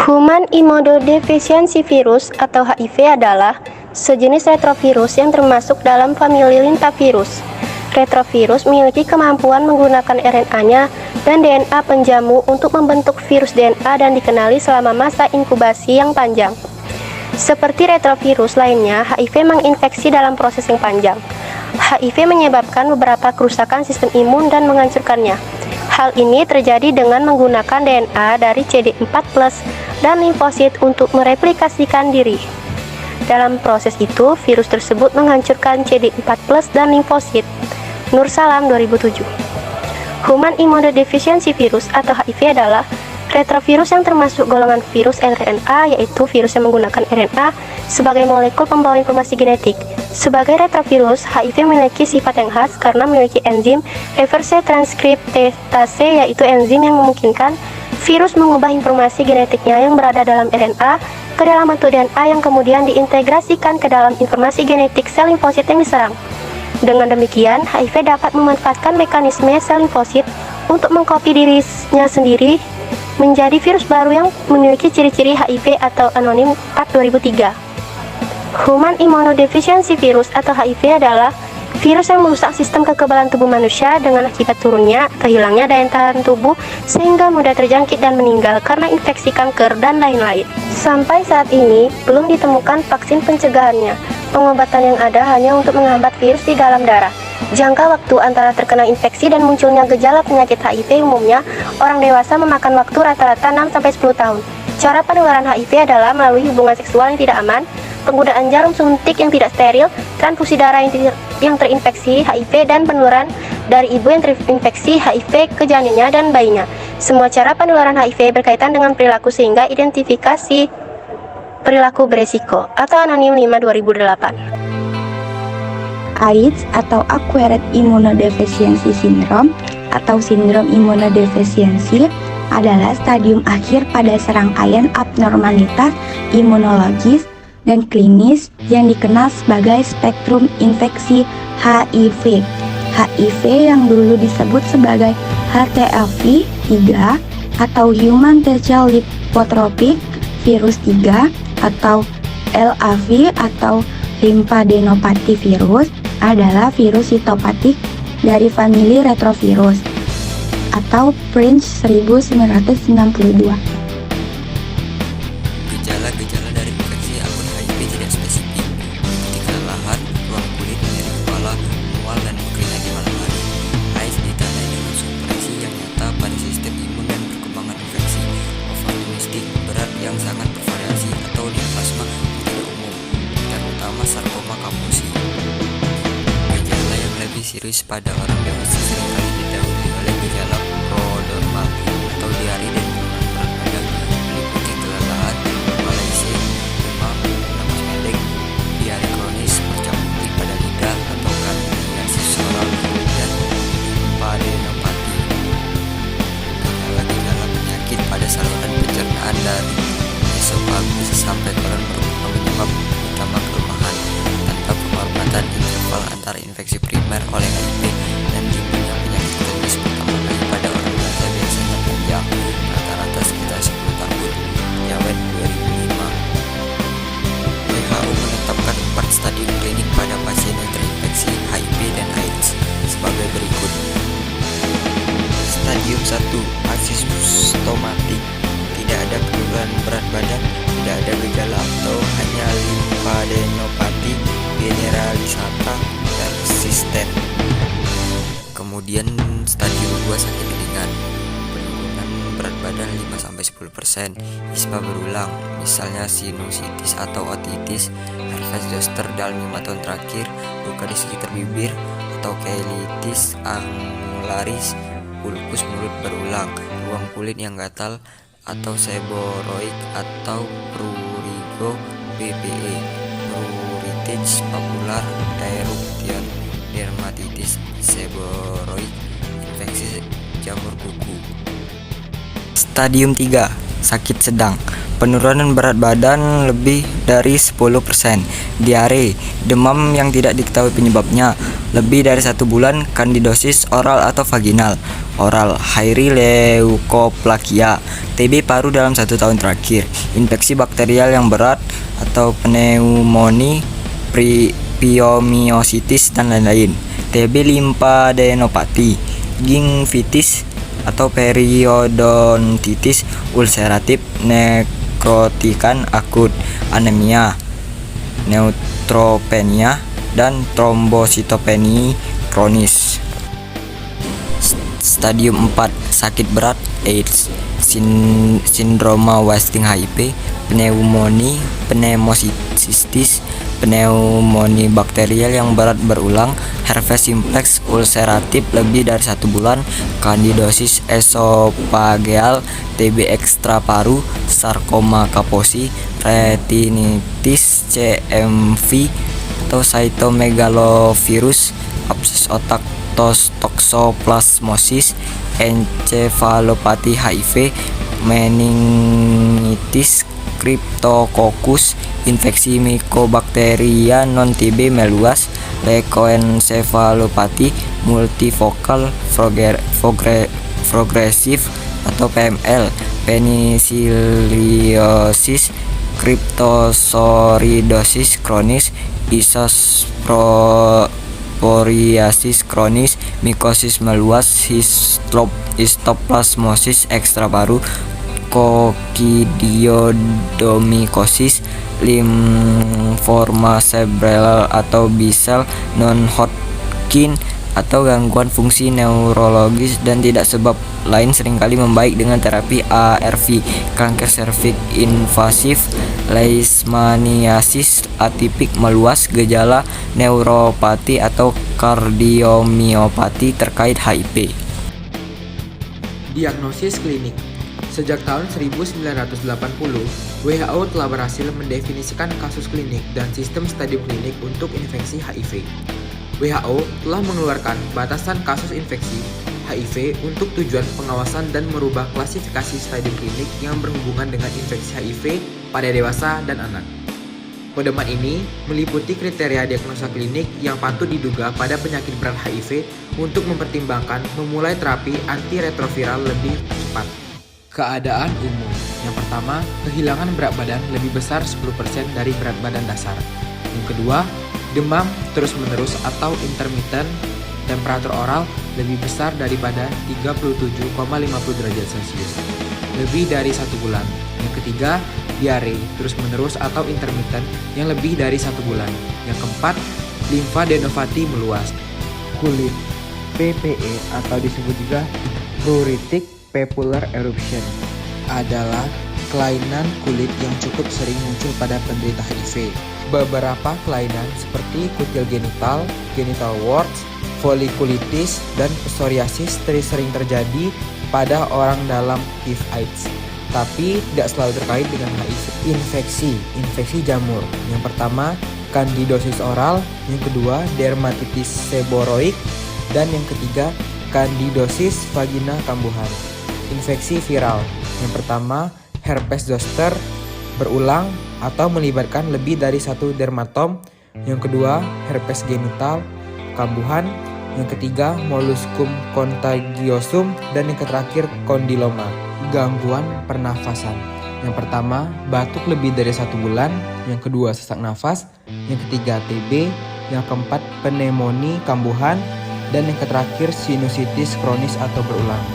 Human Immunodeficiency Virus atau HIV adalah sejenis retrovirus yang termasuk dalam famili lintavirus. Retrovirus memiliki kemampuan menggunakan RNA-nya dan DNA penjamu untuk membentuk virus DNA dan dikenali selama masa inkubasi yang panjang. Seperti retrovirus lainnya, HIV menginfeksi dalam proses yang panjang. HIV menyebabkan beberapa kerusakan sistem imun dan menghancurkannya. Hal ini terjadi dengan menggunakan DNA dari CD4+ dan limfosit untuk mereplikasikan diri. Dalam proses itu, virus tersebut menghancurkan CD4+ dan limfosit. Nur Salam 2007. Human Immunodeficiency Virus atau HIV adalah retrovirus yang termasuk golongan virus RNA, yaitu virus yang menggunakan RNA sebagai molekul pembawa informasi genetik. Sebagai retrovirus, HIV memiliki sifat yang khas karena memiliki enzim reverse transkriptase, yaitu enzim yang memungkinkan virus mengubah informasi genetiknya yang berada dalam RNA ke dalam bentuk DNA yang kemudian diintegrasikan ke dalam informasi genetik sel limfosit yang diserang. Dengan demikian, HIV dapat memanfaatkan mekanisme sel limfosit untuk mengkopi dirinya sendiri menjadi virus baru yang memiliki ciri-ciri HIV atau anonim 4/2003. Human Immunodeficiency Virus atau HIV adalah virus yang merusak sistem kekebalan tubuh manusia dengan akibat turunnya atau hilangnya daya tahan tubuh sehingga mudah terjangkit dan meninggal karena infeksi kanker dan lain-lain. Sampai saat ini, belum ditemukan vaksin pencegahannya. Pengobatan yang ada hanya untuk menghambat virus di dalam darah. Jangka waktu antara terkena infeksi dan munculnya gejala penyakit HIV umumnya, orang dewasa memakan waktu rata-rata 6-10 tahun. Cara penularan HIV adalah melalui hubungan seksual yang tidak aman, penggunaan jarum suntik yang tidak steril, transfusi darah yang terinfeksi HIV, dan penularan dari ibu yang terinfeksi HIV ke janinnya dan bayinya. Semua cara penularan HIV berkaitan dengan perilaku sehingga identifikasi perilaku beresiko atau anonim 5/2008. AIDS atau Acquired Immunodeficiency Syndrome atau sindrom imunodefisiensi adalah stadium akhir pada serangkaian abnormalitas imunologis dan klinis yang dikenal sebagai spektrum infeksi HIV. HIV yang dulu disebut sebagai HTLV 3 atau Human T-cell Lipotrophic Virus 3 atau LAV atau lymphadenopathy virus adalah virus sitopatik dari famili retrovirus atau Prince 1992. Gejala-gejala dari infeksi akut HIV tidak spesifik, seperti kelelahan, ruang kulit, nyeri kepala, mual, dan berkeringat di malam hari. AIDS ditandai dengan supresi yang nyata pada sistem imun dan perkembangan infeksi opportunistik berat yang sangat bervariasi atau neoplasma yang tidak umum, terutama sarkoma kapusi. Gejala yang lebih serius pada orang dewasa seringkali didahului oleh gejala prodromal atau diare dan penurunan berat badan, meliputi kelelahan, malaise, demam, napas pendek, diare kronis, bercak putih pada lidah atau gangguan seksual, dan lymphadenopathy. Gejala-gejala penyakit pada saluran pencernaan dari esofagus sampai koron merupakan penyebab utama kelemahan. Tanpa penghormatan interval antara infeksi primer oleh HIV dan timbulnya penyakit klinis pertama kali pada orang dewasa biasanya panjang, rata-rata sekitar 10 tahun. Yawet 2005. WHO menetapkan 4 stadium klinik pada pasien yang terinfeksi HIV dan AIDS sebagai berikut. Stadium 1, asimptomatik, tidak ada penurunan berat badan, tidak ada gejala atau hanya lymphadenopathy generalisata persisten. Kemudian stadium 2, sakit ringan, penurunan berat badan 5-10%, ispa berulang, misalnya sinusitis atau otitis, herpes zoster dalam 5 tahun terakhir, luka di sekitar bibir atau cheilitis angularis, ulkus mulut berulang, ruang kulit yang gatal atau seboroid atau prurigo PPE, pruritus papular eruption, dermatitis seboroid, infeksi jamur kuku. Stadium 3, sakit sedang, penurunan berat badan lebih dari 10%, diare, demam yang tidak diketahui penyebabnya, lebih dari 1 bulan, kandidosis oral atau vaginal, oral, hairi leukoplakia, TB paru dalam 1 tahun terakhir, infeksi bakterial yang berat atau pneumonia, pneumocystis dan lain-lain. TB limfadenopati, gingivitis atau periodontitis ulceratif, nekrotikan akut, anemia, neutropenia, dan trombositopenia kronis. Stadium 4, sakit berat, AIDS, sindroma wasting HIV, pneumonia, pneumocystis, pneumonia bakterial yang berat berulang, herpes simplex ulceratif lebih dari 1 bulan, kandidosis esophageal, TB ekstra paru, sarkoma Kaposi, retinitis CMV atau cytomegalovirus, abses otak, toksoplasmosis, encefalopati HIV, meningitis, Cryptococcus, infeksi mikobakteria non-TB meluas, leukoencephalopati multifokal progresif atau PML, penicilliosis, cryptosporidosis kronis, psoriasis kronis, mikosis meluas, histoplasmosis ekstra paru, kokidiodomikosis, limfoma cerebral atau B-cell non-Hodgkin atau gangguan fungsi neurologis dan tidak sebab lain seringkali membaik dengan terapi ARV, kanker serviks invasif, leishmaniasis atipik meluas, gejala neuropati atau kardiomiopati terkait HIV. Diagnosis klinik. Sejak tahun 1980, WHO telah berhasil mendefinisikan kasus klinik dan sistem stadium klinik untuk infeksi HIV. WHO telah mengeluarkan batasan kasus infeksi HIV untuk tujuan pengawasan dan merubah klasifikasi stadium klinik yang berhubungan dengan infeksi HIV pada dewasa dan anak. Pedoman ini meliputi kriteria diagnosa klinik yang patut diduga pada penyakit berat HIV untuk mempertimbangkan memulai terapi antiretroviral lebih cepat. Keadaan umum. Yang pertama, kehilangan berat badan lebih besar 10% dari berat badan dasar. Yang kedua, demam terus-menerus atau intermittent, temperatur oral lebih besar daripada 37,50 derajat Celcius, lebih dari 1 bulan. Yang ketiga, diare terus-menerus atau intermittent yang lebih dari 1 bulan. Yang keempat, limfadenopati meluas. Kulit, PPE atau disebut juga pruritic papular eruption adalah kelainan kulit yang cukup sering muncul pada penderita HIV. Beberapa kelainan seperti kutil genital, genital warts, folikulitis, dan psoriasis sering terjadi pada orang dalam HIV/AIDS, tapi tidak selalu terkait dengan HIV. Infeksi jamur. Yang pertama, kandidosis oral, yang kedua, dermatitis seboroik, dan yang ketiga, kandidosis vagina kambuhan. Infeksi viral. Yang pertama, herpes zoster berulang atau melibatkan lebih dari 1 dermatom. Yang kedua, herpes genital kambuhan. Yang ketiga, molluscum contagiosum, dan yang terakhir, kondiloma. Gangguan pernafasan. Yang pertama, batuk lebih dari 1 bulan. Yang kedua, sesak nafas. Yang ketiga, TB. Yang keempat, pneumonia kambuhan. Dan yang terakhir, sinusitis kronis atau berulang.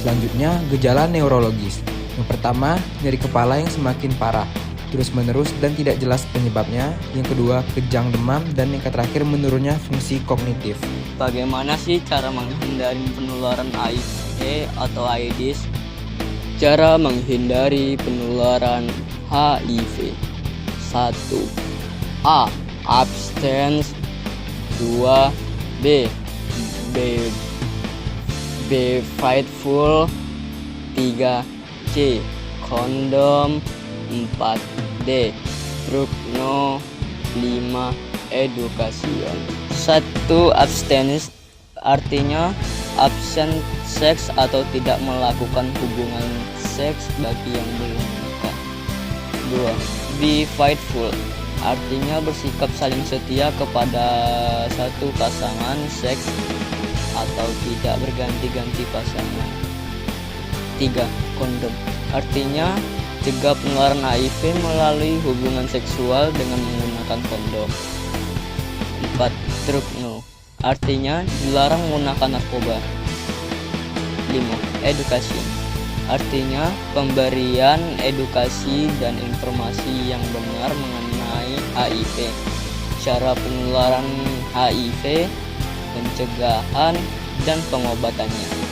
Selanjutnya, gejala neurologis. Yang pertama, nyeri kepala yang semakin parah, terus-menerus dan tidak jelas penyebabnya. Yang kedua, kejang demam. Dan yang terakhir, menurunnya fungsi kognitif. Bagaimana sih cara menghindari penularan HIV atau AIDS? Cara menghindari penularan HIV. 1. A. Abstinence. 2. B. Be faithful. 3. C. Kondom. 4. D. Drug no. 5. Education. 1. Abstinence artinya absen seks atau tidak melakukan hubungan seks bagi yang belum menikah. 2. Be faithful artinya bersikap saling setia kepada satu pasangan seks atau tidak berganti-ganti pasangan. 3. kondom. Artinya, cegah penularan HIV melalui hubungan seksual dengan menggunakan kondom. 4. Drug no. Artinya, dilarang menggunakan narkoba. 5. Education. Artinya, pemberian edukasi dan informasi yang benar mengenai HIV, cara penularan HIV, pencegahan, dan pengobatannya.